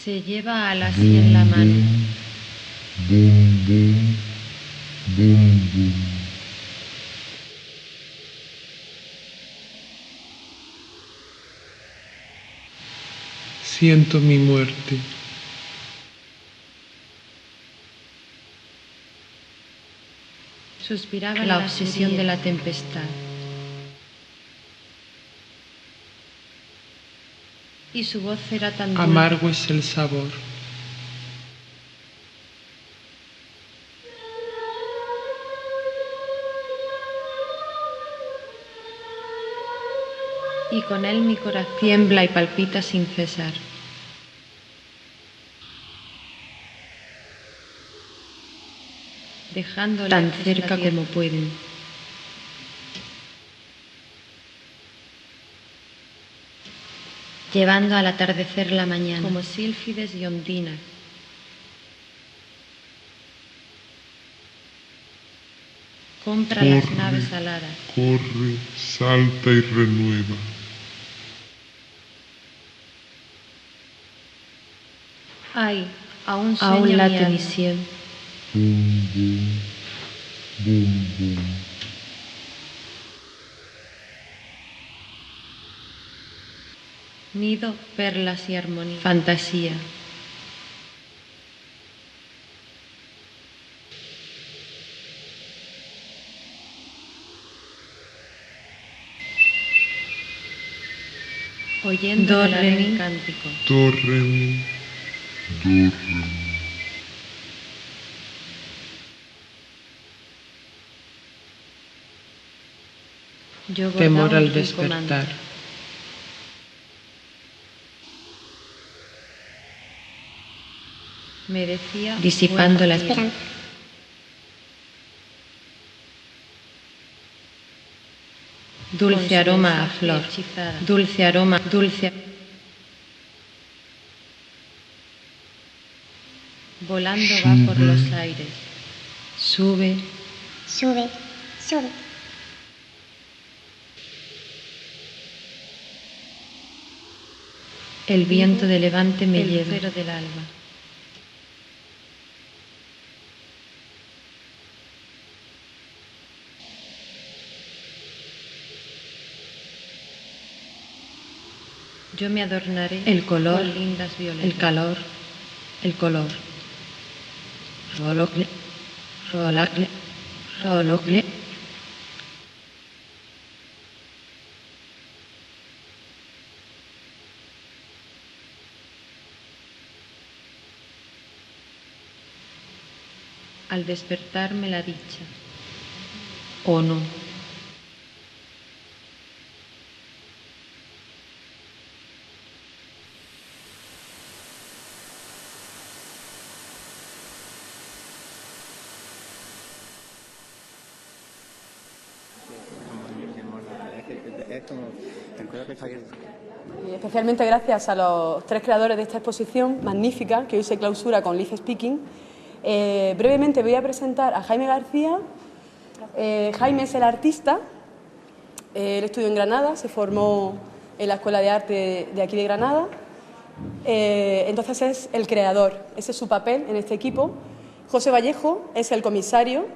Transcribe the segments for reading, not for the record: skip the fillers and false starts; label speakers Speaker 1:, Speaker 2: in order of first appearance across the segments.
Speaker 1: Se lleva alas en la mano.
Speaker 2: Bum, bum, bum, bum.
Speaker 3: Siento mi muerte.
Speaker 1: Suspiraba la obsesión de la tempestad. Y su voz era tan dulce.
Speaker 3: Amargo es el sabor.
Speaker 1: Y con él mi corazón tiembla y palpita sin cesar. Dejándola tan cerca como pueden. Llevando al atardecer la mañana, como sílfides y ondinas. Contra las naves aladas.
Speaker 2: Corre, salta y renueva.
Speaker 1: Ay, aún late mi sien.
Speaker 2: Bum, bum, bum, bum.
Speaker 1: Nido, perlas y armonía. Fantasía. Oyendo el cántico.
Speaker 2: Do, re, mi, do, re, mi.
Speaker 1: Yo
Speaker 3: Temor
Speaker 1: bordaba
Speaker 3: al
Speaker 1: un rico manto.
Speaker 3: despertar.
Speaker 1: Me decía, disipando la esperanza. Dulce aroma a flor, dulce aroma, dulce. Volando va por los aires. Sube.
Speaker 4: Sube, sube.
Speaker 1: El viento de levante me lleva. El lucero del alba. Yo me adornaré el color, con lindas violetas. El calor, el color. Rolocle, rolacle, rolocle. Al despertarme la dicha, o no.
Speaker 5: Y especialmente gracias a los tres creadores de esta exposición magnífica que hoy se clausura con Live Speaking. Brevemente voy a presentar a Jaime García. Jaime es el artista, él estudió en Granada, se formó en la Escuela de Arte de aquí de Granada, entonces es el creador, ese es su papel en este equipo. José Vallejo es el comisario,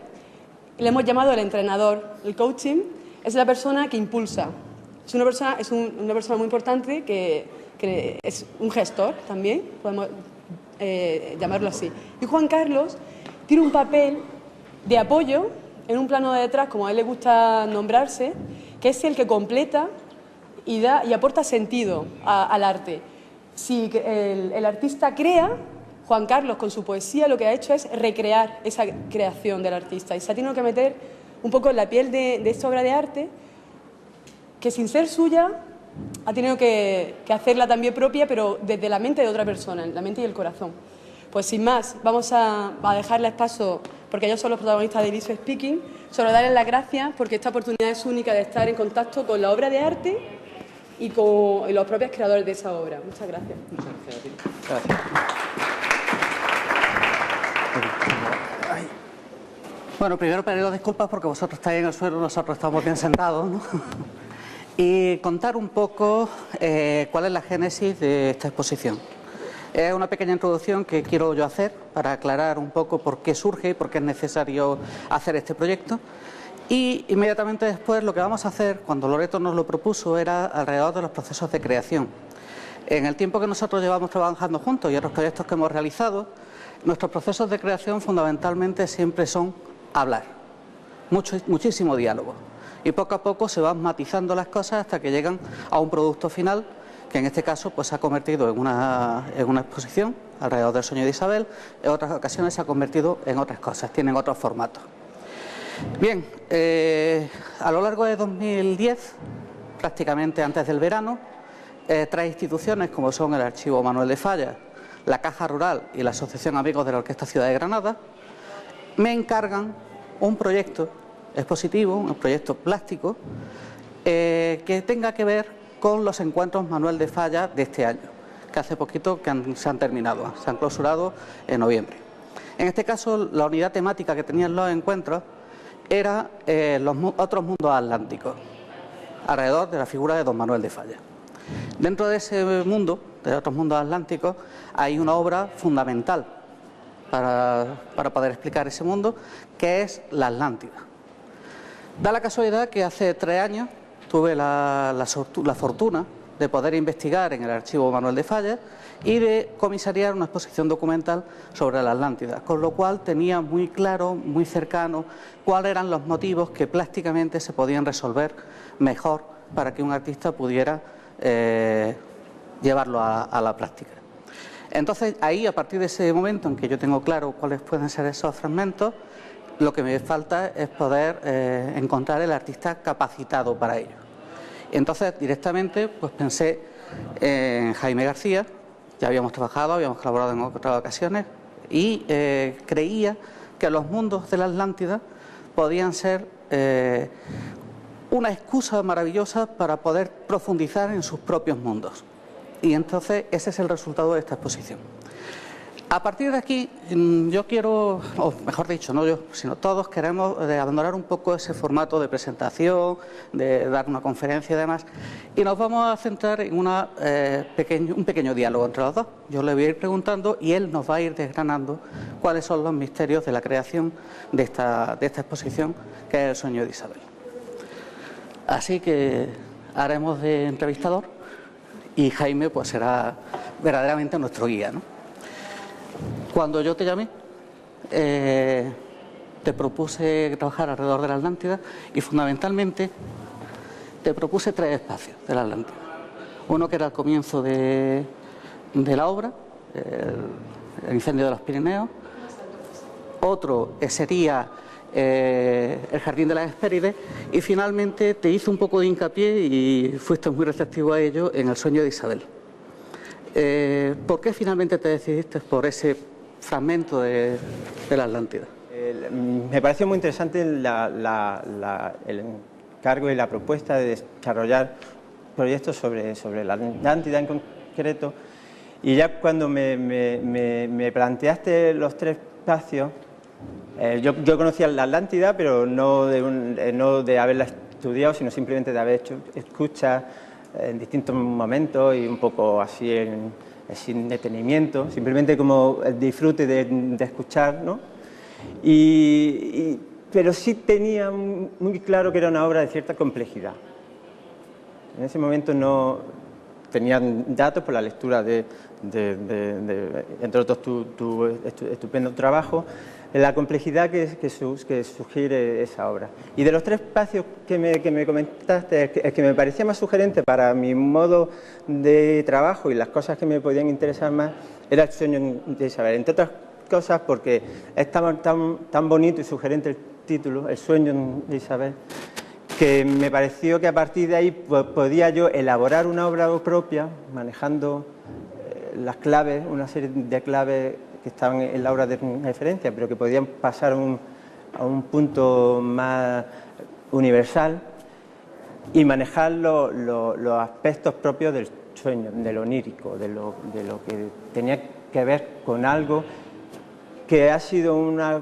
Speaker 5: le hemos llamado el entrenador, el coaching, es la persona que impulsa, es una persona muy importante que es un gestor también, podemos llamarlo así. Y Juan Carlos tiene un papel de apoyo en un plano de detrás, como a él le gusta nombrarse, que es el que completa y aporta sentido al arte. Si el artista crea, Juan Carlos con su poesía lo que ha hecho es recrear esa creación del artista y se ha tenido que meter un poco en la piel de esta obra de arte que sin ser suya ha tenido que hacerla también propia, pero desde la mente de otra persona, la mente y el corazón. Pues sin más, vamos a dejarles paso, porque ellos son los protagonistas de Live Speaking, solo darles las gracias porque esta oportunidad es única de estar en contacto con la obra de arte y con los propios creadores de esa obra. Muchas gracias.
Speaker 6: Muchas gracias. Bueno, primero pedido disculpas porque vosotros estáis en el suelo, nosotros estamos bien sentados, ¿no? Y contar un poco cuál es la génesis de esta exposición. Es una pequeña introducción que quiero yo hacer para aclarar un poco por qué surge y por qué es necesario hacer este proyecto. Y inmediatamente después lo que vamos a hacer, cuando Loreto nos lo propuso, era alrededor de los procesos de creación. En el tiempo que nosotros llevamos trabajando juntos y otros proyectos que hemos realizado, nuestros procesos de creación fundamentalmente siempre son hablar, muchísimo diálogo. Y poco a poco se van matizando las cosas hasta que llegan a un producto final, que en este caso pues se ha convertido en una exposición alrededor del sueño de Isabel. En otras ocasiones se ha convertido en otras cosas, tienen otros formatos. Bien, a lo largo de 2010, prácticamente antes del verano, tres instituciones como son el Archivo Manuel de Falla, la Caja Rural y la Asociación Amigos de la Orquesta Ciudad de Granada, me encargan un proyecto expositivo, un proyecto plástico, que tenga que ver con los encuentros Manuel de Falla de este año, que hace poquito se han terminado, se han clausurado en noviembre. En este caso, la unidad temática que tenían los encuentros era los otros mundos atlánticos, alrededor de la figura de don Manuel de Falla. Dentro de ese mundo, de otros mundos atlánticos, hay una obra fundamental para poder explicar ese mundo, que es la Atlántida. Da la casualidad que hace 3 años tuve la fortuna de poder investigar en el Archivo Manuel de Falla y de comisariar una exposición documental sobre la Atlántida, con lo cual tenía muy claro, muy cercano, cuáles eran los motivos que plásticamente se podían resolver mejor para que un artista pudiera llevarlo a la práctica. Entonces, ahí, a partir de ese momento en que yo tengo claro cuáles pueden ser esos fragmentos, lo que me falta es poder encontrar el artista capacitado para ello. Entonces, directamente, pues pensé en Jaime García. Ya habíamos trabajado, habíamos colaborado en otras ocasiones y creía que los mundos de la Atlántida podían ser una excusa maravillosa para poder profundizar en sus propios mundos. Y entonces ese es el resultado de esta exposición. A partir de aquí yo quiero, o mejor dicho, no yo, sino todos queremos abandonar un poco ese formato de presentación, de dar una conferencia y demás, y nos vamos a centrar en un pequeño diálogo entre los dos. Yo le voy a ir preguntando y él nos va a ir desgranando cuáles son los misterios de la creación de esta exposición, que es el sueño de Isabel. Así que haremos de entrevistador y Jaime pues será verdaderamente nuestro guía, ¿no? Cuando yo te llamé, te propuse trabajar alrededor de la Atlántida y fundamentalmente te propuse 3 espacios de la Atlántida. Uno que era el comienzo de la obra, el incendio de los Pirineos. Otro sería el Jardín de las Hespérides. Y finalmente te hice un poco de hincapié y fuiste muy receptivo a ello en el sueño de Isabel. ¿Por qué finalmente te decidiste por ese fragmento de la Atlántida?
Speaker 7: Me pareció muy interesante el encargo y la propuesta de desarrollar proyectos sobre la Atlántida en concreto, y ya cuando me planteaste los 3 espacios, yo conocía la Atlántida, pero no de haberla estudiado, sino simplemente de haber hecho escuchas en distintos momentos y un poco así sin detenimiento, simplemente como el disfrute de escuchar, ¿no? Pero sí tenía muy claro que era una obra de cierta complejidad. En ese momento no tenía datos por la lectura de entre otros, tu estupendo trabajo, la complejidad que sugiere esa obra. Y de los 3 espacios que me comentaste, el que me parecía más sugerente para mi modo de trabajo y las cosas que me podían interesar más, era el sueño de Isabel. Entre otras cosas porque es tan bonito y sugerente el título, el sueño de Isabel, que me pareció que a partir de ahí podía yo elaborar una obra propia, manejando las claves, una serie de claves que estaban en la obra de referencia, pero que podían pasar a un punto más universal y manejar los aspectos propios del sueño, de lo onírico, de lo que tenía que ver con algo que ha sido una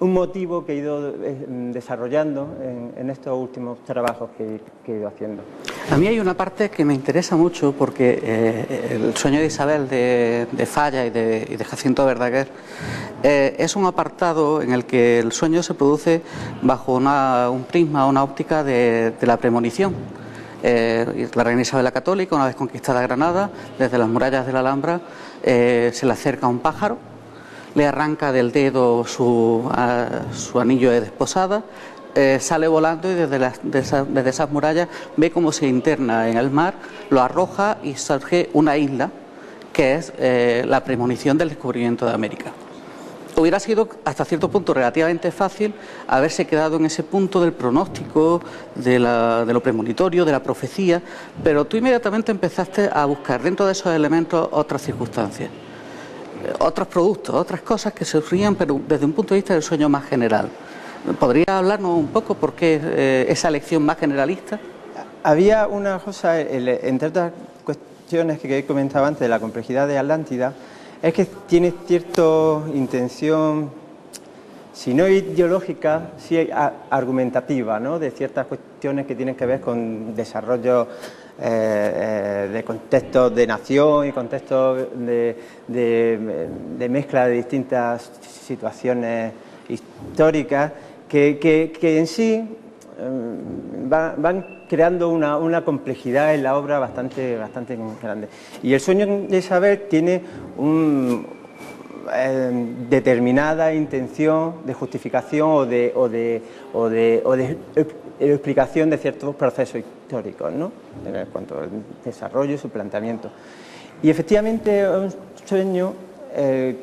Speaker 7: un motivo que he ido desarrollando en estos últimos trabajos que he ido haciendo.
Speaker 6: A mí hay una parte que me interesa mucho porque el sueño de Isabel de Falla y de Jacinto Verdaguer es un apartado en el que el sueño se produce bajo un prisma, una óptica de la premonición. La reina Isabel la Católica, una vez conquistada Granada, desde las murallas de la Alhambra, se le acerca un pájaro, le arranca del dedo su anillo de desposada, sale volando y desde esas murallas ve cómo se interna en el mar, lo arroja y surge una isla que es la premonición del descubrimiento de América. Hubiera sido hasta cierto punto relativamente fácil haberse quedado en ese punto del pronóstico, de lo premonitorio, de la profecía, pero tú inmediatamente empezaste a buscar dentro de esos elementos otras circunstancias, otros productos, otras cosas que surgían, pero desde un punto de vista del sueño más general. ¿Podría hablarnos un poco por qué esa elección más generalista?
Speaker 7: Había una cosa, entre otras cuestiones que comentaba antes de la complejidad de Atlántida, es que tiene cierta intención, si no ideológica, sí argumentativa, ¿no?, de ciertas cuestiones que tienen que ver con desarrollo de contextos de nación y contextos de mezcla de distintas situaciones históricas que en sí van creando una complejidad en la obra bastante grande. Y el sueño de Isabel tiene determinada intención de justificación o de explicación de ciertos procesos históricos, ¿no?, en cuanto al desarrollo y su planteamiento. Y efectivamente es un sueño,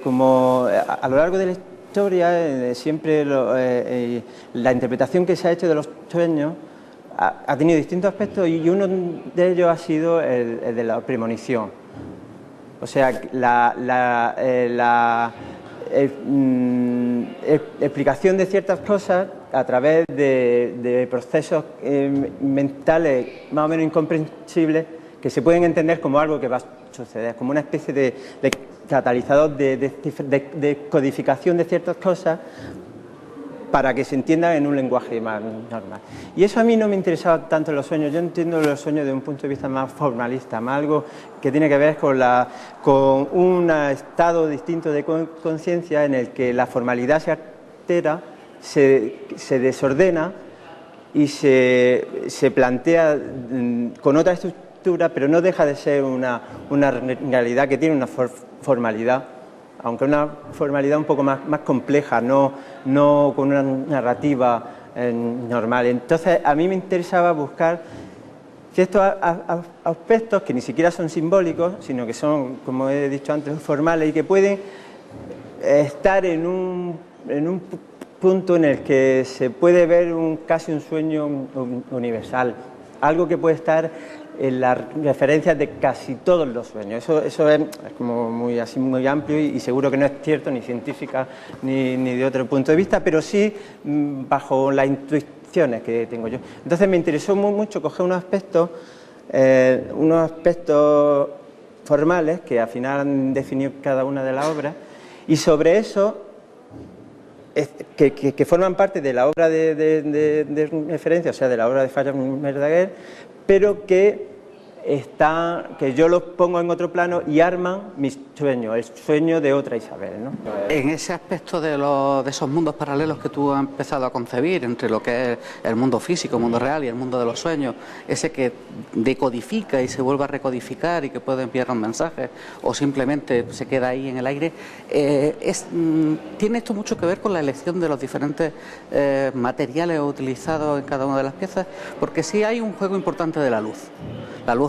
Speaker 7: como a lo largo de la historia, siempre la interpretación que se ha hecho de los sueños ha tenido distintos aspectos y uno de ellos ha sido el de la premonición. O sea, la explicación de ciertas cosas a través de procesos mentales más o menos incomprensibles que se pueden entender como algo que va a suceder, como una especie de catalizador de codificación de ciertas cosas para que se entiendan en un lenguaje más normal. Y eso a mí no me interesaba tanto en los sueños. Yo entiendo los sueños desde un punto de vista más formalista, más algo que tiene que ver con un estado distinto de conciencia en el que la formalidad se altera, se desordena y se plantea con otra estructura, pero no deja de ser una realidad que tiene una formalidad, aunque una formalidad un poco más compleja, no con una narrativa normal. Entonces, a mí me interesaba buscar ciertos aspectos que ni siquiera son simbólicos, sino que son, como he dicho antes, formales y que pueden estar en un punto en el que se puede ver casi un sueño universal, algo que puede estar en las referencias de casi todos los sueños. Eso es como muy amplio y seguro que no es cierto ni científica ni de otro punto de vista, pero sí bajo las intuiciones que tengo yo. Entonces me interesó mucho coger unos aspectos formales que al final han definido cada una de las obras y sobre eso que forman parte de la obra de referencia, o sea, de la obra de Falla Verdaguer, pero que yo los pongo en otro plano y arman mi sueño, el sueño de otra Isabel, ¿no?
Speaker 6: En ese aspecto de esos mundos paralelos que tú has empezado a concebir entre lo que es el mundo físico, el mundo real y el mundo de los sueños, ese que decodifica y se vuelve a recodificar y que puede enviar un mensaje o simplemente se queda ahí en el aire, tiene esto mucho que ver con la elección de los diferentes materiales utilizados en cada una de las piezas, porque sí hay un juego importante de la luz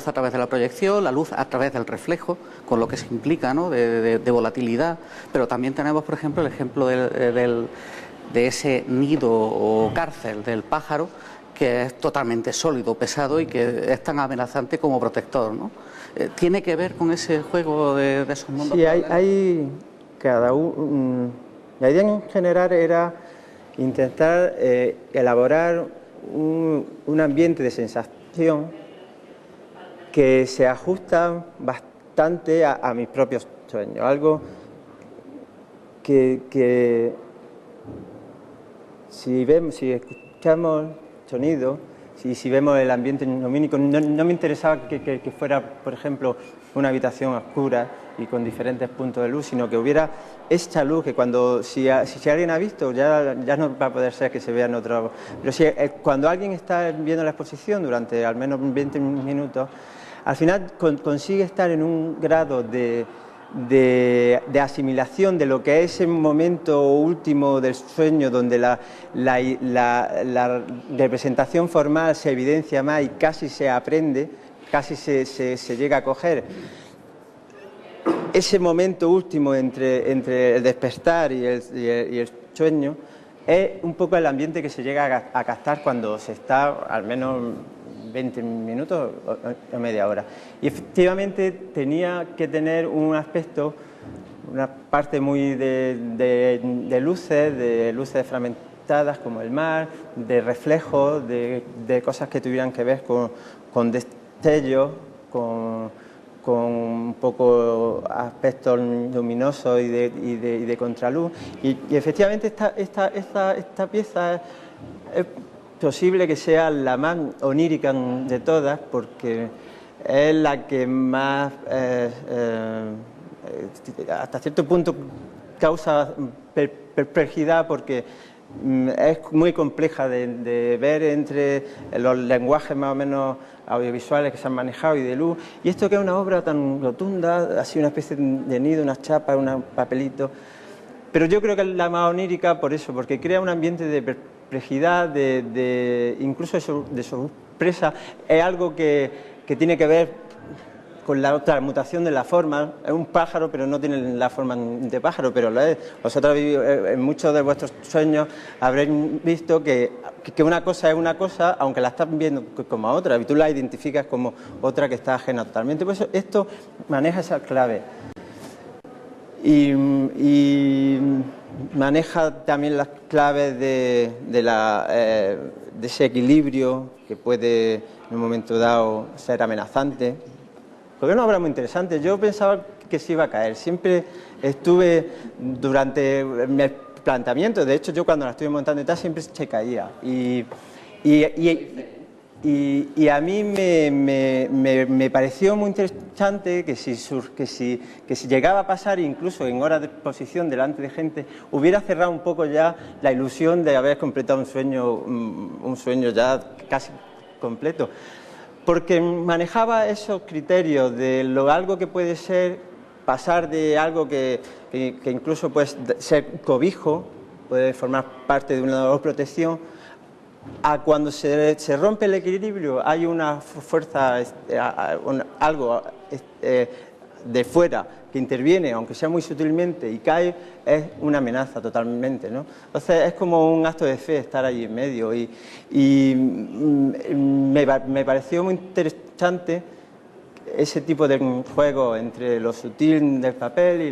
Speaker 6: a través de la proyección, la luz a través del reflejo, con lo que se implica, ¿no?, de volatilidad, pero también tenemos, por ejemplo, el ejemplo de ese nido o cárcel del pájaro, que es totalmente sólido, pesado y que es tan amenazante como protector, ¿no? ¿Tiene que ver con ese juego de esos mundos?
Speaker 7: Sí, la idea en general era intentar elaborar un ambiente de sensación que se ajusta bastante a mis propios sueños, algo que si escuchamos sonido, si vemos el ambiente lumínico, no me interesaba que fuera, por ejemplo, una habitación oscura y con diferentes puntos de luz, sino que hubiera esta luz que si alguien ha visto, ya no va a poder ser que se vea en otro... Pero cuando alguien está viendo la exposición durante al menos 20 minutos, al final consigue estar en un grado de asimilación de lo que es ese momento último del sueño, donde la representación formal se evidencia más y casi se aprende, casi se llega a coger. Ese momento último entre el despertar y el sueño es un poco el ambiente que se llega a captar cuando se está al menos 20 minutos o media hora. Y efectivamente tenía que tener un aspecto, una parte muy de luces fragmentadas como el mar, de reflejos, de cosas que tuvieran que ver con destellos, con un poco aspectos luminosos y de contraluz. Y efectivamente esta pieza es posible que sea la más onírica de todas, porque es la que más, hasta cierto punto, causa perplejidad, porque es muy compleja de ver entre los lenguajes más o menos audiovisuales que se han manejado y de luz. Y esto que es una obra tan rotunda, así una especie de nido, unas chapas, un papelito. Pero yo creo que es la más onírica por eso, porque crea un ambiente de perplejidad, incluso de sorpresa. Es algo que tiene que ver con la transmutación de la forma. Es un pájaro, pero no tiene la forma de pájaro, pero lo es. Vosotros en muchos de vuestros sueños habréis visto que una cosa es una cosa, aunque la estás viendo como otra, y tú la identificas como otra que está ajena totalmente. Por eso esto maneja esa clave. Y maneja también las claves de ese equilibrio que puede en un momento dado ser amenazante. Porque es una obra muy interesante. Yo pensaba que se iba a caer. Siempre estuve durante mi planteamiento, de hecho yo cuando la estuve montando y tal siempre se caía. Y a mí me pareció muy interesante que si llegaba a pasar, incluso en horas de exposición delante de gente, hubiera cerrado un poco ya la ilusión de haber completado un sueño ya casi completo. Porque manejaba esos criterios de algo que puede ser, pasar de algo que incluso puede ser cobijo, puede formar parte de una protección, a cuando se rompe el equilibrio hay una fuerza, algo de fuera que interviene, aunque sea muy sutilmente, y cae, es una amenaza totalmente, ¿no? Entonces es como un acto de fe estar allí en medio y me pareció muy interesante ese tipo de juego entre lo sutil del papel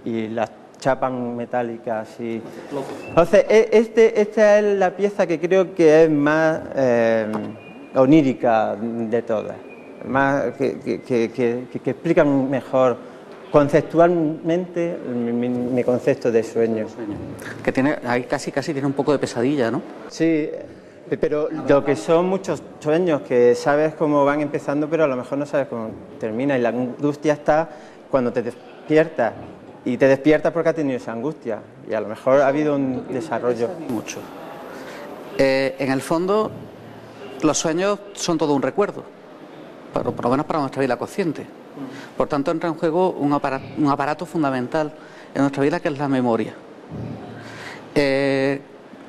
Speaker 7: y las chapas metálicas. Entonces esta es la pieza que creo que es más onírica de todas. Más que explican mejor conceptualmente mi concepto de sueño.
Speaker 6: Que tiene, ahí casi tiene un poco de pesadilla, ¿no?
Speaker 7: Sí, pero lo que son muchos sueños que sabes cómo van empezando, pero a lo mejor no sabes cómo termina, y la angustia está cuando te despiertas, y te despiertas porque has tenido esa angustia, y a lo mejor ha habido un desarrollo.
Speaker 6: Mucho. En el fondo, los sueños son todo un recuerdo, pero por lo menos para nuestra vida consciente. Por tanto, entra en juego un aparato fundamental en nuestra vida, que es la memoria.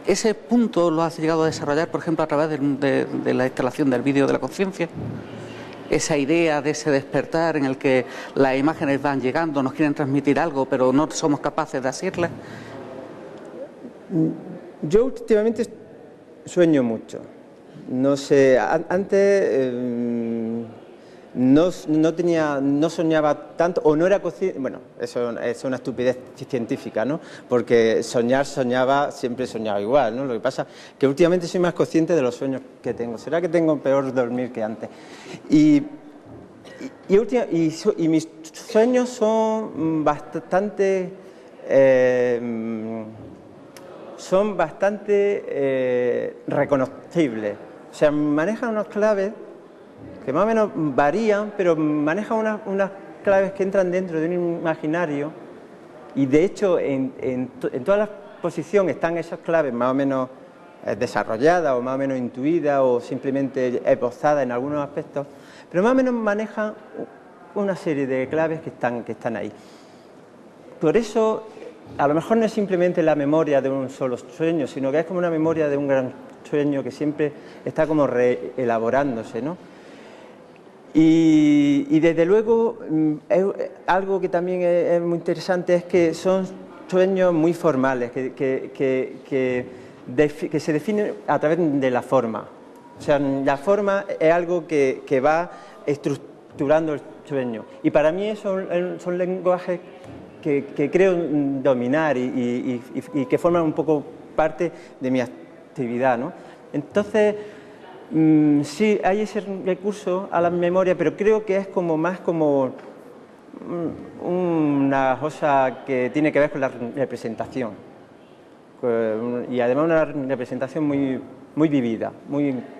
Speaker 6: Ese punto lo has llegado a desarrollar, por ejemplo, a través de la instalación del vídeo de la conciencia. Esa idea de ese despertar en el que las imágenes van llegando, nos quieren transmitir algo, pero no somos capaces de hacerlas.
Speaker 7: Yo últimamente sueño mucho. No sé, antes no soñaba tanto, o no era consciente. Bueno, eso es una estupidez científica, ¿no? Porque siempre soñaba igual, ¿no? Lo que pasa es que últimamente soy más consciente de los sueños que tengo. ¿Será que tengo peor dormir que antes? Y mis sueños son bastante son bastante reconocibles. O sea, manejan unas claves que más o menos varían, pero manejan unas claves que entran dentro de un imaginario y de hecho en todas las posiciones están esas claves más o menos desarrolladas o más o menos intuidas o simplemente esbozadas en algunos aspectos, pero más o menos manejan una serie de claves que están ahí. Por eso, a lo mejor no es simplemente la memoria de un solo sueño, sino que es como una memoria de un gran sueño que siempre está como reelaborándose, ¿no? Y desde luego, algo que también es muy interesante es que son sueños muy formales, que se definen a través de la forma. O sea, la forma es algo que va estructurando el sueño. Y para mí son lenguajes que creo dominar y que forman un poco parte de mi actividad, ¿no? Entonces, sí, hay ese recurso a la memoria, pero creo que es como más como una cosa que tiene que ver con la representación. Y además una representación muy vivida,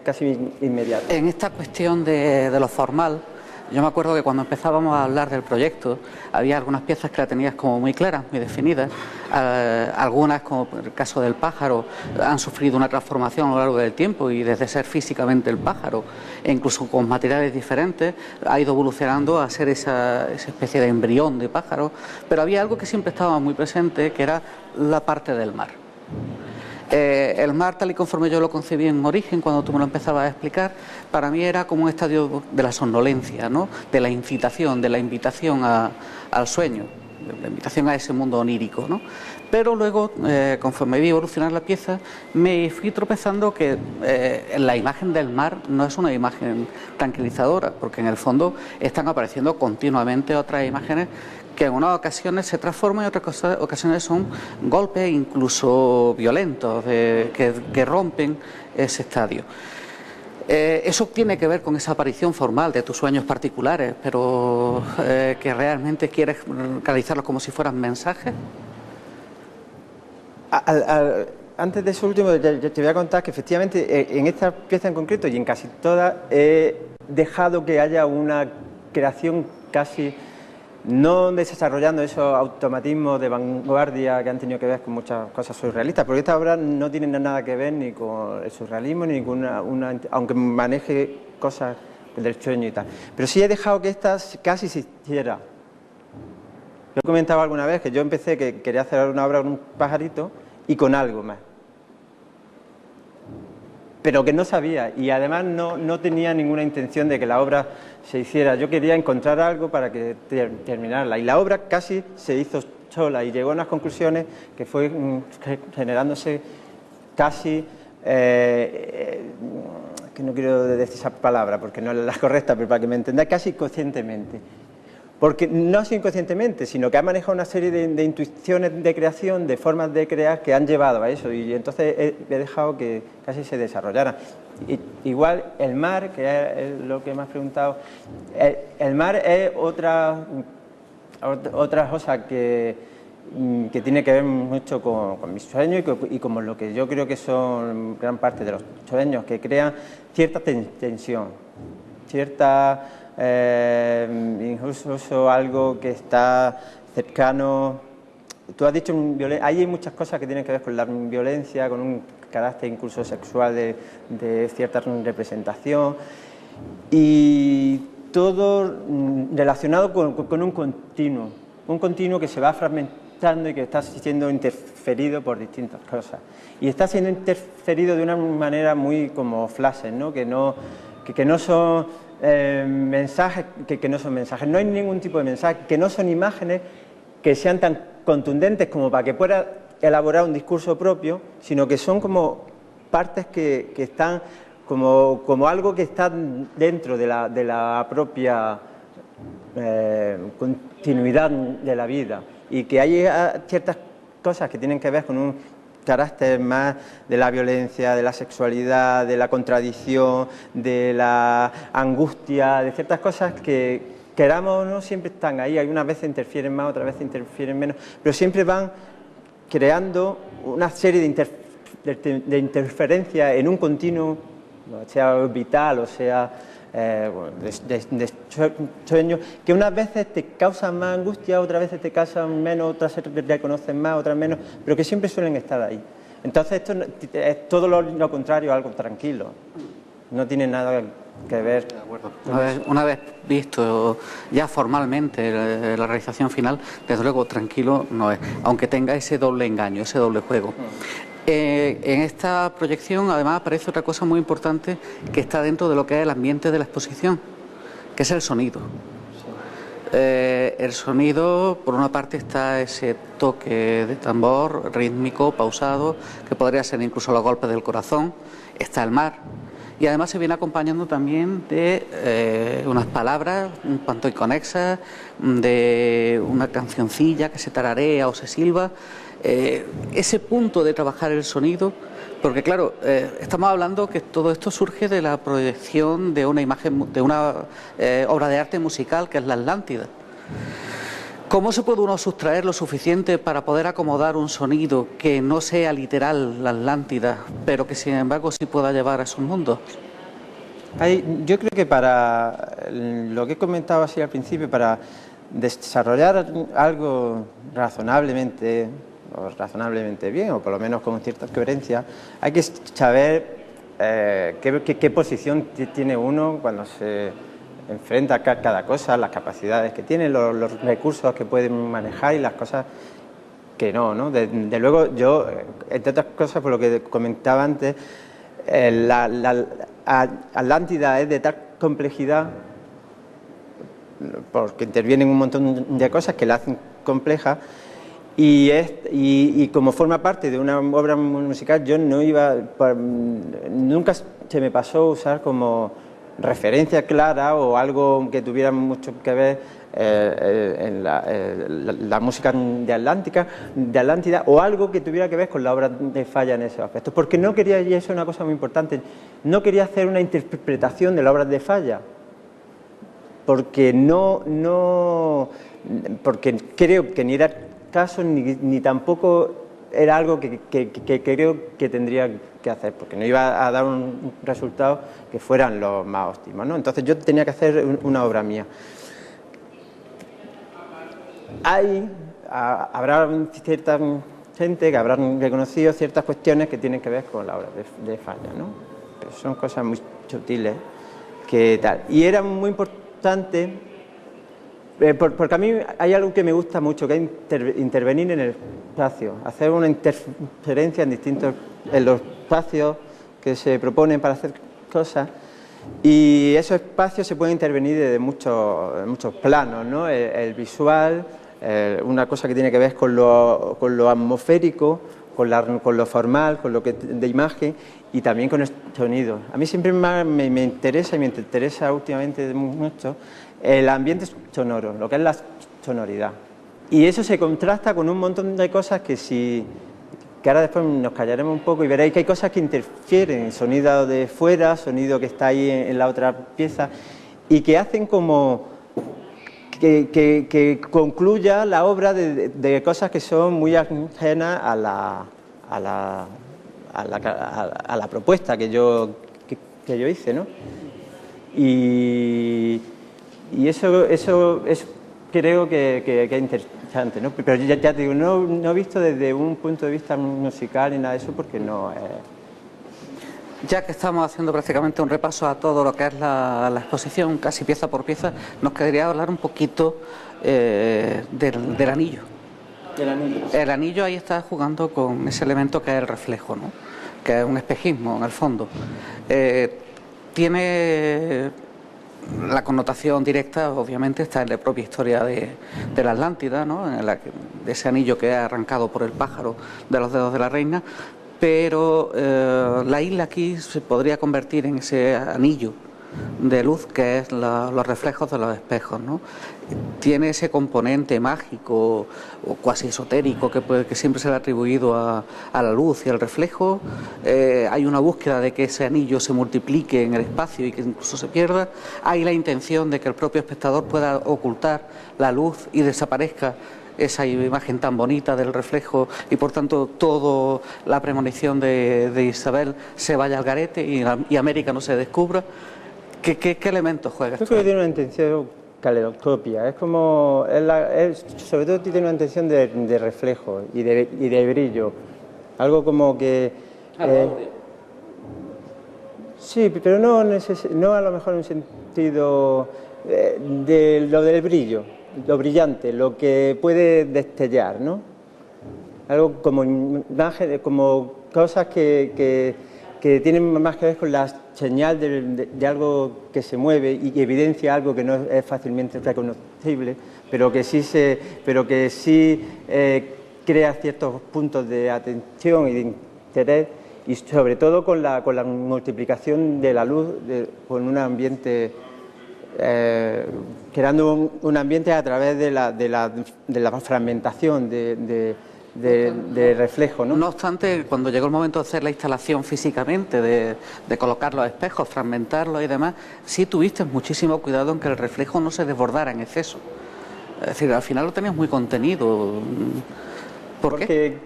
Speaker 7: casi inmediata.
Speaker 6: En esta cuestión de lo formal, yo me acuerdo que cuando empezábamos a hablar del proyecto había algunas piezas que la tenías como muy claras, muy definidas, algunas, como en el caso del pájaro, han sufrido una transformación a lo largo del tiempo y desde ser físicamente el pájaro, e incluso con materiales diferentes, ha ido evolucionando a ser esa especie de embrión de pájaro, pero había algo que siempre estaba muy presente, que era la parte del mar. El mar, tal y conforme yo lo concebí en origen, cuando tú me lo empezabas a explicar, para mí era como un estadio de la somnolencia, ¿no? De la incitación, de la invitación al sueño, de la invitación a ese mundo onírico, ¿no? Pero luego, conforme vi evolucionar la pieza, me fui tropezando que la imagen del mar no es una imagen tranquilizadora, porque en el fondo están apareciendo continuamente otras imágenes que en unas ocasiones se transforman y en otras ocasiones son golpes incluso violentos que rompen ese estadio. Eso tiene que ver con esa aparición formal de tus sueños particulares, pero que realmente quieres realizarlos como si fueran mensajes.
Speaker 7: Antes de eso último, te voy a contar que efectivamente en esta pieza en concreto y en casi todas he dejado que haya una creación casi, no desarrollando esos automatismos de vanguardia que han tenido que ver con muchas cosas surrealistas, porque esta obra no tiene nada que ver ni con el surrealismo, ni con aunque maneje cosas del sueño y tal. Pero sí he dejado que esta casi se hiciera. Yo he comentado alguna vez que yo empecé que quería hacer una obra con un pajarito y con algo más, pero que no sabía y además no tenía ninguna intención de que la obra se hiciera. Yo quería encontrar algo para que terminarla y la obra casi se hizo sola y llegó a unas conclusiones que fue generándose casi, que no quiero decir esa palabra porque no es la correcta, pero para que me entendáis, casi conscientemente. Porque no así inconscientemente, sino que ha manejado una serie de intuiciones de creación, de formas de crear que han llevado a eso y entonces he dejado que casi se desarrollara. Igual el mar, que es lo que me has preguntado, el mar es otra cosa que tiene que ver mucho con mis sueños y con lo que yo creo que son gran parte de los sueños, que crean cierta tensión, cierta... incluso algo que está cercano. Tú has dicho hay muchas cosas que tienen que ver con la violencia, con un carácter incluso sexual de cierta representación y todo relacionado con un continuo que se va fragmentando y que está siendo interferido por distintas cosas y está siendo interferido de una manera muy como flashes, ¿no? Que no son mensajes que no son mensajes, no hay ningún tipo de mensaje, que no son imágenes que sean tan contundentes como para que pueda elaborar un discurso propio, sino que son como partes que están como algo que está dentro de la propia continuidad de la vida y que hay ciertas cosas que tienen que ver con un carácter más de la violencia, de la sexualidad, de la contradicción, de la angustia, de ciertas cosas que queramos o no siempre están ahí. Algunas veces interfieren más, otras veces interfieren menos, pero siempre van creando una serie de interferencias de interferencia en un continuo, sea orbital o sea de sueño, que unas veces te causan más angustia, otras veces te causan menos, otras se reconocen más, otras menos, pero que siempre suelen estar ahí. Entonces esto es todo lo contrario a algo tranquilo, no tiene nada que ver.
Speaker 6: De acuerdo. Una vez visto ya formalmente la realización final, desde luego tranquilo no es, aunque tenga ese doble engaño, ese doble juego. En esta proyección además aparece otra cosa muy importante que está dentro de lo que es el ambiente de la exposición, que es el sonido. El sonido, por una parte, está ese toque de tambor rítmico, pausado, que podría ser incluso los golpes del corazón, está el mar, y además se viene acompañando también de unas palabras un tanto inconexas, de una cancioncilla que se tararea o se silba. Ese punto de trabajar el sonido, porque claro, estamos hablando que todo esto surge de la proyección de una imagen, de una obra de arte musical que es la Atlántida. ¿Cómo se puede uno sustraer lo suficiente para poder acomodar un sonido que no sea literal la Atlántida, pero que sin embargo sí pueda llevar a esos mundos?
Speaker 7: Yo creo que para lo que he comentado así al principio, para desarrollar algo razonablemente bien, o por lo menos con cierta coherencia, hay que saber qué posición tiene uno cuando se enfrenta a cada cosa, las capacidades que tiene, los recursos que puede manejar y las cosas que no. De luego, yo, entre otras cosas, por lo que comentaba antes, la Atlántida es de tal complejidad porque intervienen un montón de cosas que la hacen compleja. Y como forma parte de una obra musical, yo nunca se me pasó usar como referencia clara o algo que tuviera mucho que ver en la música de Atlántida o algo que tuviera que ver con la obra de Falla en esos aspectos, porque no quería, y eso es una cosa muy importante, no quería hacer una interpretación de la obra de Falla, porque porque creo que ni era caso ni tampoco era algo que creo que tendría que hacer, porque no iba a dar un resultado que fueran los más óptimos, ¿no? Entonces yo tenía que hacer una obra mía. Habrá cierta gente que habrá reconocido ciertas cuestiones que tienen que ver con la obra de Falla, ¿no? Pero son cosas muy sutiles que tal. Y era muy importante, porque a mí hay algo que me gusta mucho, que es intervenir en el espacio, hacer una interferencia en los espacios que se proponen para hacer cosas, y esos espacios se pueden intervenir desde muchos planos, ¿no? El visual, una cosa que tiene que ver con lo atmosférico, con lo formal, con lo que de imagen, y también con el sonido. A mí siempre me interesa, y me interesa últimamente mucho, el ambiente sonoro, lo que es la sonoridad. Y eso se contrasta con un montón de cosas que ahora después nos callaremos un poco y veréis que hay cosas que interfieren, sonido de fuera, sonido que está ahí en la otra pieza, y que hacen como que concluya la obra de cosas que son muy ajenas a la propuesta que yo hice, ¿no? Y eso creo que es interesante, ¿no? Pero ya te digo, no he visto desde un punto de vista musical ni nada de eso, porque no es...
Speaker 6: Ya que estamos haciendo prácticamente un repaso a todo lo que es la exposición, casi pieza por pieza, nos quedaría hablar un poquito del anillo.
Speaker 7: El anillo.
Speaker 6: El anillo ahí está jugando con ese elemento que es el reflejo, ¿no? Que es un espejismo en el fondo. Tiene la connotación directa, obviamente, está en la propia historia de la Atlántida, ¿no? De ese anillo que es arrancado por el pájaro de los dedos de la reina, pero la isla aquí se podría convertir en ese anillo de luz que es los reflejos de los espejos, ¿no? Tiene ese componente mágico o cuasi esotérico que siempre se le ha atribuido a la luz y al reflejo. Hay una búsqueda de que ese anillo se multiplique en el espacio y que incluso se pierda. Hay la intención de que el propio espectador pueda ocultar la luz y desaparezca esa imagen tan bonita del reflejo y por tanto toda la premonición de Isabel se vaya al garete y América no se descubra. ¿Qué elementos juegas?
Speaker 7: Creo que tiene una intención caleidoscopia, es como, sobre todo tiene una intención de reflejo y de brillo, algo como que... sí, pero no a lo mejor en un sentido de lo del brillo, lo brillante, lo que puede destellar, ¿no? Algo como imágenes, como cosas que tienen más que ver con la señal de algo que se mueve y que evidencia algo que no es fácilmente reconocible, pero que sí crea ciertos puntos de atención y de interés, y sobre todo con la multiplicación de la luz con un ambiente, creando un ambiente a través de la fragmentación de reflejo, ¿no?
Speaker 6: No obstante, cuando llegó el momento de hacer la instalación físicamente, de colocar los espejos, fragmentarlos y demás, sí tuviste muchísimo cuidado en que el reflejo no se desbordara en exceso. Es decir, al final lo tenías muy contenido. ¿Por qué?
Speaker 7: Porque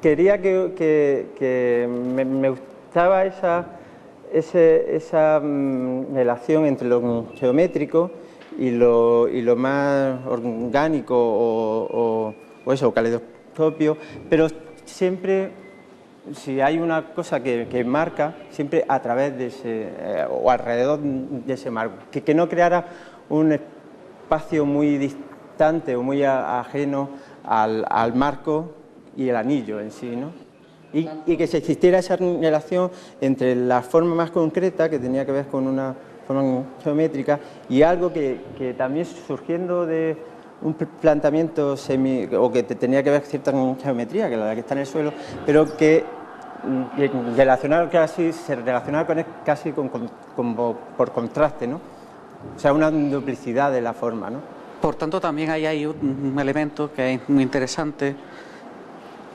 Speaker 7: quería que me gustaba esa relación entre lo geométrico y lo más orgánico o caleidoscopio, pero siempre, si hay una cosa que marca, siempre a través de ese o alrededor de ese marco, que no creara un espacio muy distante o muy ajeno al marco y el anillo en sí, ¿no? Y que se existiera esa relación entre la forma más concreta, que tenía que ver con una forma geométrica, y algo que también surgiendo de un planteamiento o que tenía que ver con cierta geometría, que es la que está en el suelo, pero que se relacionaba con él casi como por contraste, ¿no? O sea, una duplicidad de la forma, ¿no?
Speaker 6: Por tanto, también ahí hay un elemento que es muy interesante,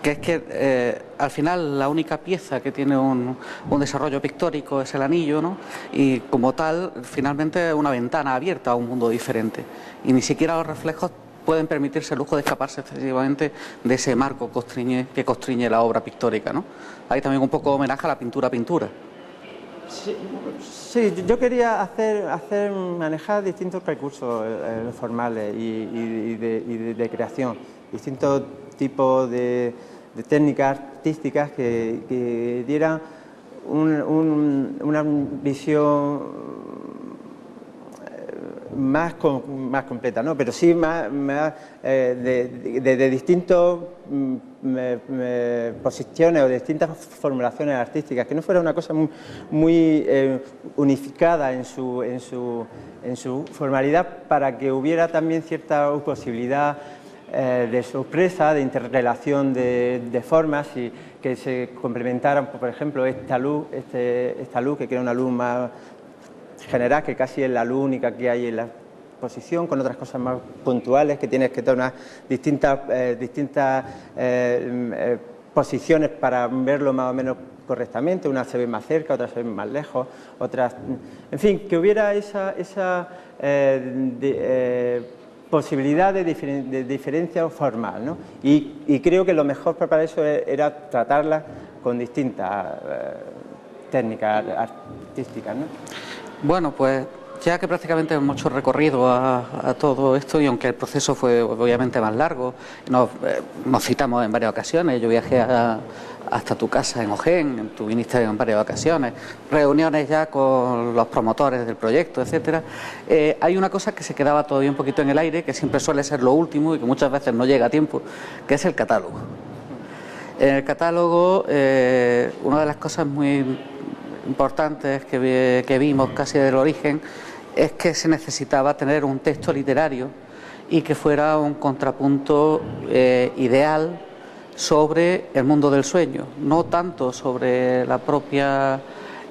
Speaker 6: que es que al final la única pieza que tiene un desarrollo pictórico es el anillo, ¿no? Y como tal, finalmente es una ventana abierta a un mundo diferente. Y ni siquiera los reflejos pueden permitirse el lujo de escaparse excesivamente de ese marco que constriñe la obra pictórica, ¿no? Hay también un poco homenaje a la pintura.
Speaker 7: Sí, yo quería manejar distintos recursos formales y de creación, distintos tipos de técnicas artísticas que dieran una visión más completa, ¿no? Pero sí más de distintas posiciones o de distintas formulaciones artísticas, que no fuera una cosa muy unificada en su formalidad, para que hubiera también cierta posibilidad de sorpresa, de interrelación de formas, y que se complementaran, por ejemplo, esta luz que crea una luz más general, que casi es la luz única que hay en la exposición, con otras cosas más puntuales, que tienes que tomar distintas posiciones para verlo más o menos correctamente. Una se ve más cerca, otra se ve más lejos, otras... En fin, que hubiera esa posibilidad de diferencia formal, ¿no? Y creo que lo mejor para eso era tratarla con distintas técnicas artísticas, ¿no?
Speaker 6: Bueno, pues ya que prácticamente hemos hecho recorrido a todo esto, y aunque el proceso fue obviamente más largo, nos citamos en varias ocasiones. Yo viajé hasta tu casa en Ojén, tú viniste en varias ocasiones, reuniones ya con los promotores del proyecto, etcétera. Hay una cosa que se quedaba todavía un poquito en el aire, que siempre suele ser lo último y que muchas veces no llega a tiempo, que es el catálogo. En el catálogo, una de las cosas muy importantes que vimos casi del origen es que se necesitaba tener un texto literario y que fuera un contrapunto ideal sobre el mundo del sueño, no tanto sobre la propia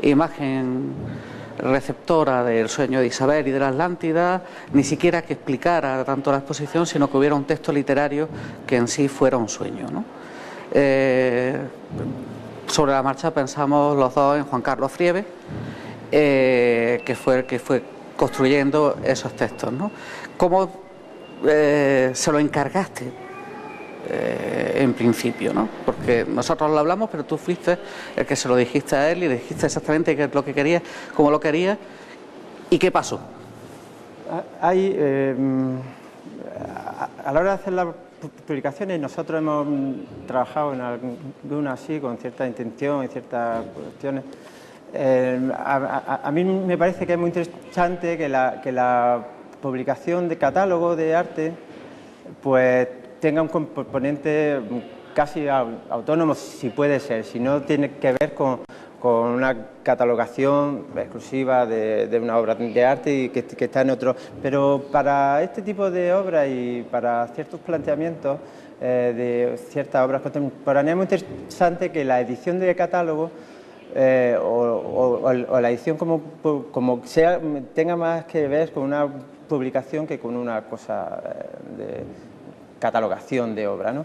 Speaker 6: imagen receptora del sueño de Isabel y de la Atlántida, ni siquiera que explicara tanto la exposición, sino que hubiera un texto literario que en sí fuera un sueño, ¿no? Sobre la marcha pensamos los dos en Juan Carlos Frieves, que fue el que fue construyendo esos textos, ¿no? ¿Cómo se lo encargaste en principio, ¿no? Porque nosotros lo hablamos, pero tú fuiste el que se lo dijiste a él y le dijiste exactamente qué es lo que quería, cómo lo quería y qué pasó.
Speaker 7: Hay, a la hora de hacer las publicaciones, nosotros hemos trabajado en algunas así, con cierta intención y ciertas cuestiones. A mí me parece que es muy interesante que la publicación de catálogo de arte pues tenga un componente casi autónomo, si puede ser, si no tiene que ver con una catalogación exclusiva de una obra de arte y que está en otro. Pero para este tipo de obras y para ciertos planteamientos de ciertas obras contemporáneas es muy interesante que la edición de catálogo o la edición como sea tenga más que ver con una publicación que con una cosa de catalogación de obra, ¿no?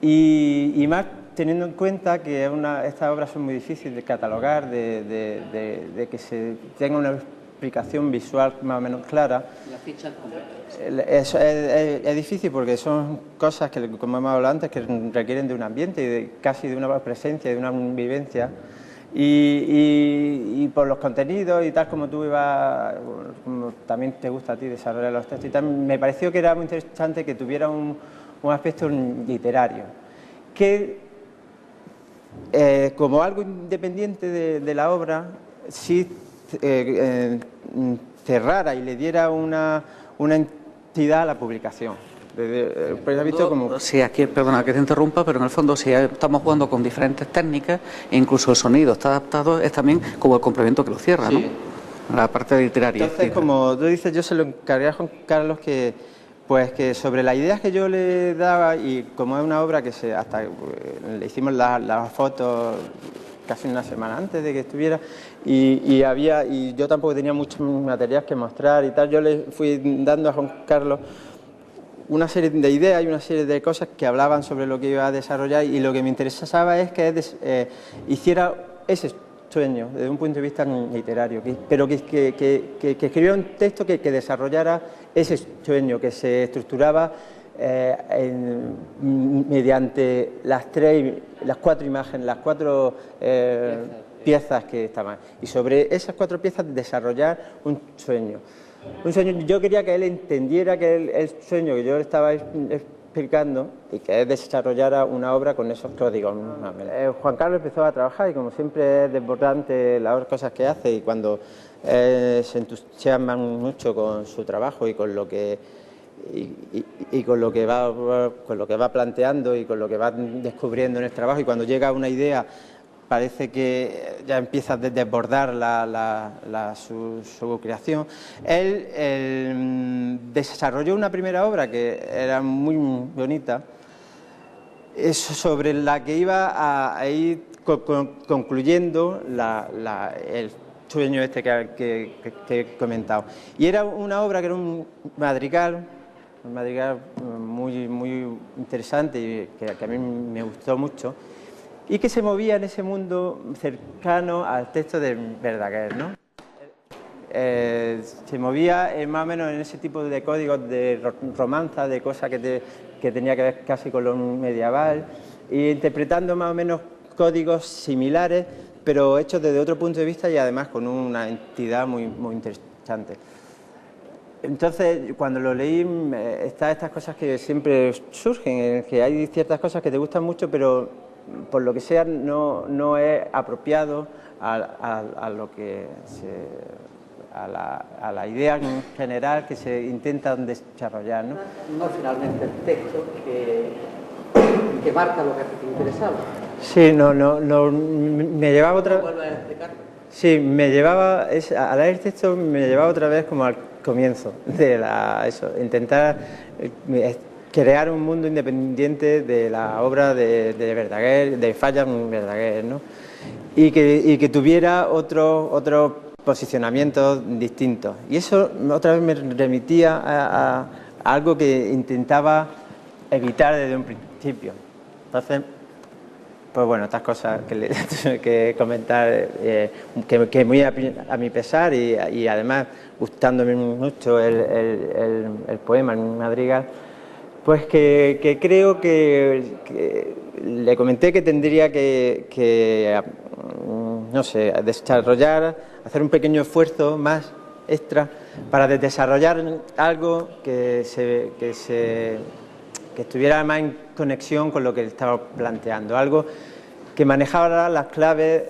Speaker 7: Y más teniendo en cuenta que estas obras son muy difíciles de catalogar, de que se tenga una explicación visual más o menos clara.
Speaker 6: La ficha
Speaker 7: es difícil porque son cosas que, como hemos hablado antes, que requieren de un ambiente y casi de una presencia y de una vivencia. Y por los contenidos y tal como tú ibas, como también te gusta a ti desarrollar los textos y tal, me pareció que era muy interesante que tuviera un aspecto literario, que como algo independiente de la obra, sí cerrara y le diera una entidad a la publicación. Pues has visto como...
Speaker 6: Sí, aquí, perdona que te interrumpa, pero en el fondo si estamos jugando con diferentes técnicas e incluso el sonido está adaptado, es también como el complemento que lo cierra,
Speaker 7: sí,
Speaker 6: ¿no? La parte literaria.
Speaker 7: Entonces, como tú dices, yo se lo encargué a Juan Carlos que sobre las ideas que yo le daba, y como es una obra que hasta le hicimos las fotos casi una semana antes de que estuviera, y yo tampoco tenía mucho material que mostrar y tal, yo le fui dando a Juan Carlos una serie de ideas y una serie de cosas que hablaban sobre lo que iba a desarrollar, y lo que me interesaba es que hiciera ese sueño desde un punto de vista literario, pero que escribiera un texto que desarrollara ese sueño, que se estructuraba mediante las cuatro imágenes, las cuatro piezas que estaban, y sobre esas cuatro piezas desarrollar un sueño. Yo quería que él entendiera que el sueño que yo le estaba explicando y que él desarrollara una obra con esos códigos. Juan Carlos empezó a trabajar y como siempre es desbordante las cosas que hace, y cuando se entusiasma mucho con su trabajo y con lo que con lo que va planteando y con lo que va descubriendo en el trabajo, y cuando llega a una idea parece que ya empieza a desbordar su creación. Él desarrolló una primera obra que era muy bonita, sobre la que iba a ir concluyendo el sueño este que he comentado. Y era una obra que era un madrigal muy, muy interesante y que a mí me gustó mucho, y que se movía en ese mundo cercano al texto de Verdaguer, ¿no? Se movía más o menos en ese tipo de códigos de romanza, de cosas que tenía que ver casi con lo medieval, e interpretando más o menos códigos similares, pero hechos desde otro punto de vista y además con una entidad muy, muy interesante. Entonces, cuando lo leí, están estas cosas que siempre surgen, en que hay ciertas cosas que te gustan mucho, pero por lo que sea no es apropiado a la idea en general que se intentan desarrollar, ¿no?
Speaker 6: No finalmente el texto que marca lo que te interesaba.
Speaker 7: Sí, me llevaba otra...
Speaker 6: ¿Vuelves a explicarlo?
Speaker 7: Sí, al leer el texto me llevaba otra vez como al comienzo de intentar crear un mundo independiente de la obra de Verdaguer, de Falla Verdaguer, ¿no? Y que tuviera otros posicionamientos distintos. Y eso otra vez me remitía a algo que intentaba evitar desde un principio. Entonces, pues bueno, estas cosas que comentar, que muy a mi pesar y además gustándome mucho el poema, el madrigal, Pues que creo que le comenté que tendría que no sé, desarrollar, hacer un pequeño esfuerzo más extra para desarrollar algo que estuviera más en conexión con lo que estaba planteando, algo que manejara las claves,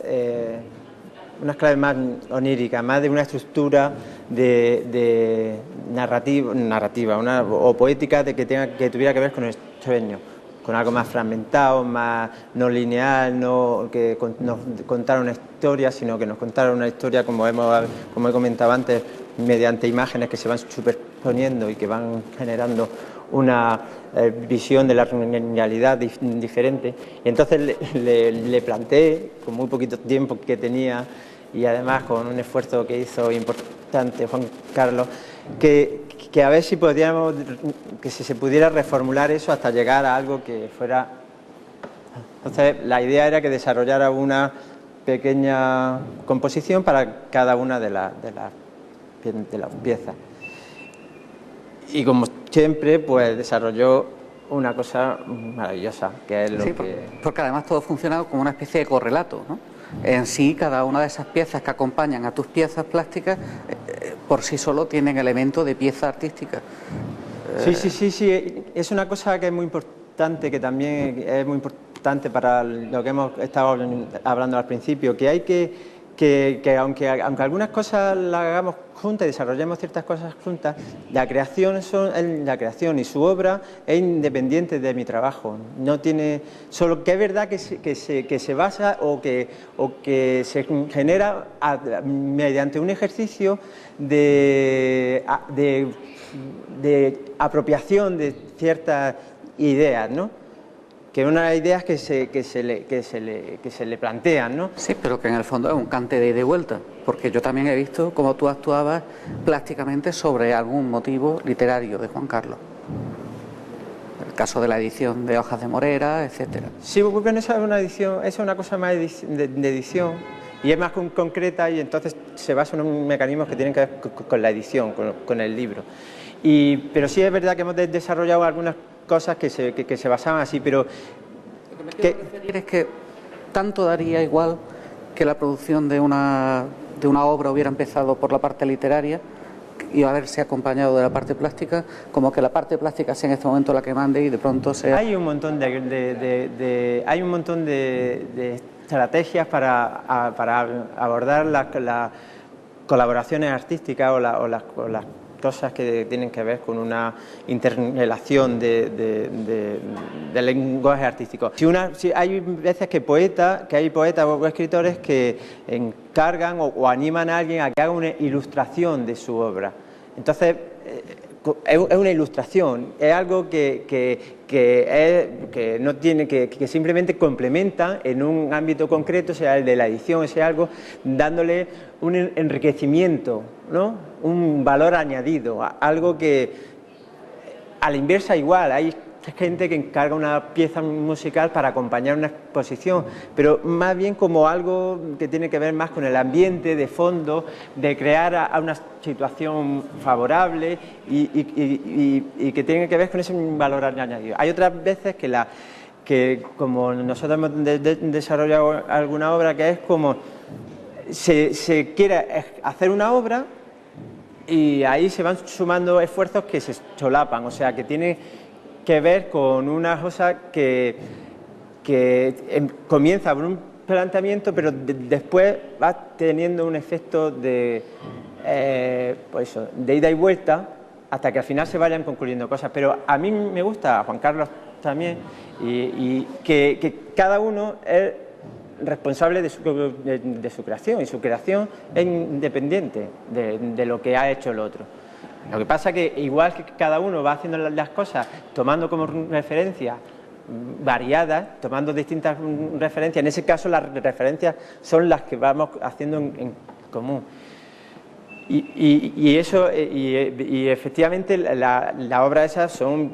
Speaker 7: unas claves más oníricas, más de una estructura de narrativa o poética que tuviera que ver con el sueño, con algo más fragmentado, más no lineal, no que nos contara una historia, sino que nos contara una historia, como he comentado antes, mediante imágenes que se van superponiendo y que van generando una visión de la realidad diferente. Y entonces le planteé, con muy poquito tiempo que tenía y además con un esfuerzo que hizo importante Juan Carlos, que a ver si podíamos, que si se pudiera reformular eso hasta llegar a algo que fuera. Entonces la idea era que desarrollara una pequeña composición para cada una de las piezas. Y como siempre, pues desarrolló una cosa maravillosa, que es lo
Speaker 6: porque además todo funciona como una especie de correlato, ¿no? En sí, cada una de esas piezas que acompañan a tus piezas plásticas, por sí solo tienen elementos de pieza artística.
Speaker 7: Sí, es una cosa que es muy importante, que también es muy importante para lo que hemos estado hablando al principio, que hay que aunque algunas cosas las hagamos juntas y desarrollemos ciertas cosas juntas, la creación y su obra es independiente de mi trabajo. No tiene, solo que es verdad que se basa o que se genera mediante un ejercicio de apropiación de ciertas ideas, ¿no? Que unas ideas que se le plantean, ¿no?
Speaker 6: Sí, pero que en el fondo es un cante de ida y vuelta, porque yo también he visto cómo tú actuabas plásticamente sobre algún motivo literario de Juan Carlos. El caso de la edición de Hojas de Morera, etcétera.
Speaker 7: Sí, bueno, esa es una edición, esa es una cosa más de edición y es más concreta, y entonces se basa en unos mecanismos que tienen que ver con la edición, con el libro. Pero sí es verdad que hemos desarrollado algunas cosas que se basaban así, pero
Speaker 6: lo que me quiero referir es que tanto daría igual que la producción de una obra hubiera empezado por la parte literaria y haberse acompañado de la parte plástica, como que la parte plástica sea en este momento la que mande y de pronto sea...
Speaker 7: Hay un montón de estrategias para abordar las colaboraciones artísticas o las cosas que tienen que ver con una interrelación de lenguaje artístico. Si hay veces que hay poetas o escritores que encargan o animan a alguien a que haga una ilustración de su obra. Entonces, es una ilustración, es algo que no tiene, que simplemente complementa en un ámbito concreto, sea el de la edición, sea algo dándole un enriquecimiento, ¿no? Un valor añadido, algo que a la inversa igual, hay gente que encarga una pieza musical para acompañar una exposición, pero más bien como algo que tiene que ver más con el ambiente de fondo, de crear a una situación favorable y que tiene que ver con ese valor añadido. Hay otras veces que como nosotros hemos desarrollado alguna obra, que es como se quiere hacer una obra y ahí se van sumando esfuerzos que se solapan, o sea, que tiene que ver con una cosa que comienza por un planteamiento, pero después va teniendo un efecto de ida y vuelta hasta que al final se vayan concluyendo cosas. Pero a mí me gusta, a Juan Carlos también, y que cada uno es responsable de su creación, y su creación es independiente de lo que ha hecho el otro. Lo que pasa es que igual que cada uno va haciendo las cosas tomando como referencias variadas, tomando distintas referencias, en ese caso las referencias son las que vamos haciendo en común. Y efectivamente la obra esas son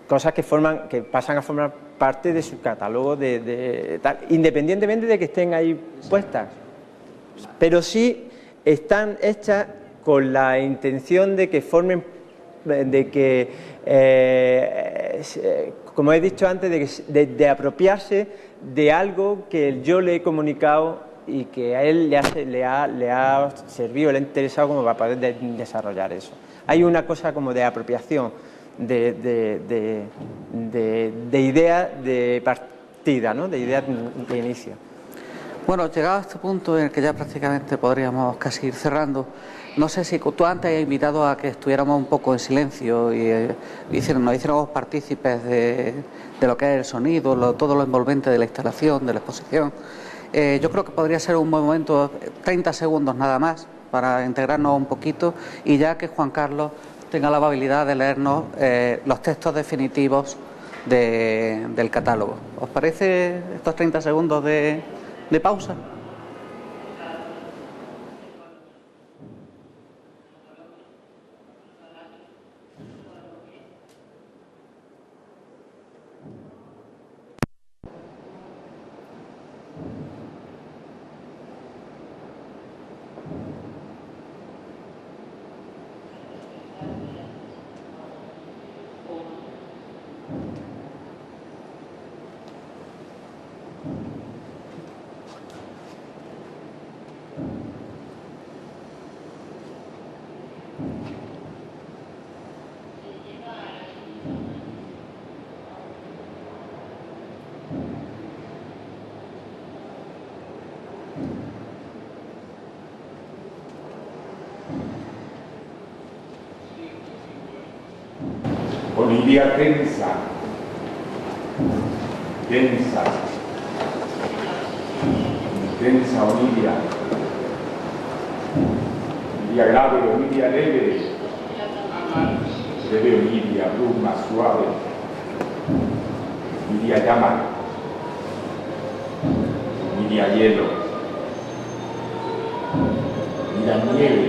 Speaker 7: cosas que pasan a formar parte de su catálogo tal, independientemente de que estén ahí puestas, pero sí están hechas con la intención de que formen como he dicho antes, de apropiarse de algo que yo le he comunicado y que a él le ha servido, le ha interesado como para poder desarrollar eso. Hay una cosa como de apropiación, de idea de partida, ¿no? De idea de inicio.
Speaker 6: Bueno, llegado a este punto en el que ya prácticamente podríamos casi ir cerrando, no sé si tú antes has invitado a que estuviéramos un poco en silencio y nos hiciéramos partícipes de lo que es el sonido, todo lo envolvente de la instalación, de la exposición. Yo creo que podría ser un buen momento, 30 segundos nada más, para integrarnos un poquito y ya que Juan Carlos tenga la amabilidad de leernos los textos definitivos del catálogo. ¿Os parece estos 30 segundos de pausa?
Speaker 8: Onidia tensa, intensa Onidia, Onidia grave, Onidia leve, leve Onidia, bruma suave, Onidia llama, Onidia hielo, Onidia nieve,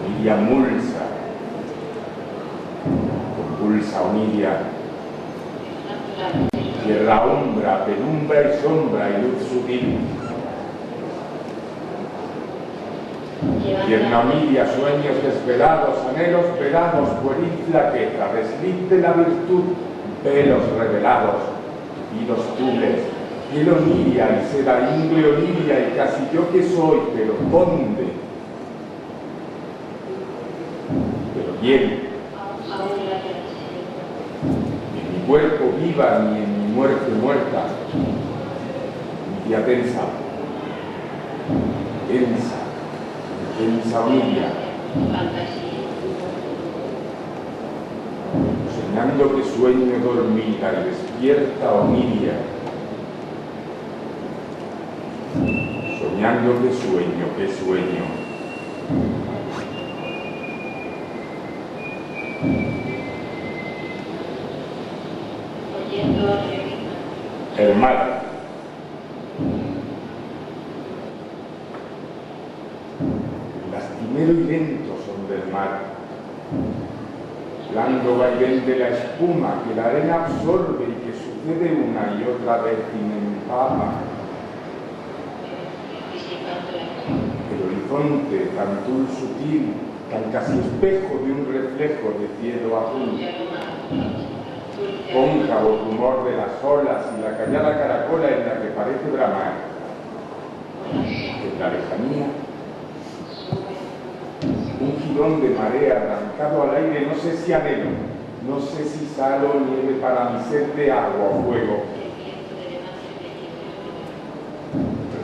Speaker 8: Onidia mulsa, pulsa Onidia, tierra, umbra, penumbra y sombra y luz sutil. Tierna Onidia, sueños desvelados, anhelos velados, pueril flaqueza, desliz de la virtud, velos revelados, hilos tules, piel Onidia y seda ingle Onidia y casi yo que soy, pero ¿dónde? Pero bien. Cuerpo viva ni en mi muerte muerta, mi día tensa Onidia, soñando que sueño dormida y despierta Onidia, soñando que sueño. El mar. Lastimero y lento son del mar. Blando vaivén de la espuma que la arena absorbe y que sucede una y otra vez y me empapa. El horizonte tan tul sutil, tan casi espejo de un reflejo de cielo azul. Cóncavo rumor de las olas y la callada caracola en la que parece bramar. En la lejanía, un jirón de marea arrancado al aire, no sé si anhelo, no sé si sal o nieve para mi sed de agua o fuego.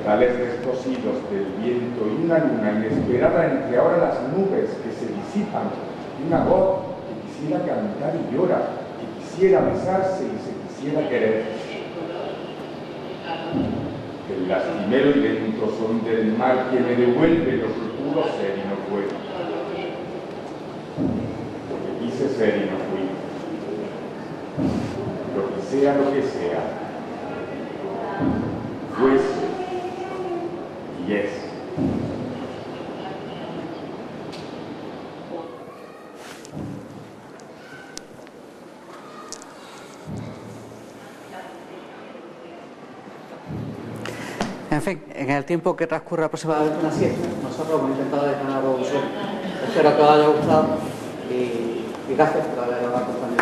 Speaker 8: Tales descosidos del viento y una luna inesperada entre ahora las nubes que se disipan y una voz que quisiera cantar y llora, quisiera besarse y se quisiera querer. El lastimero y lento son del mar que me devuelve lo que pudo ser y no fue. Lo que quise ser y no fui. Lo que sea, fuese y es. En fin, en el tiempo que transcurre aproximadamente una siesta, nosotros hemos intentado dejar
Speaker 6: Espero que os haya gustado y gracias por haber acompañado.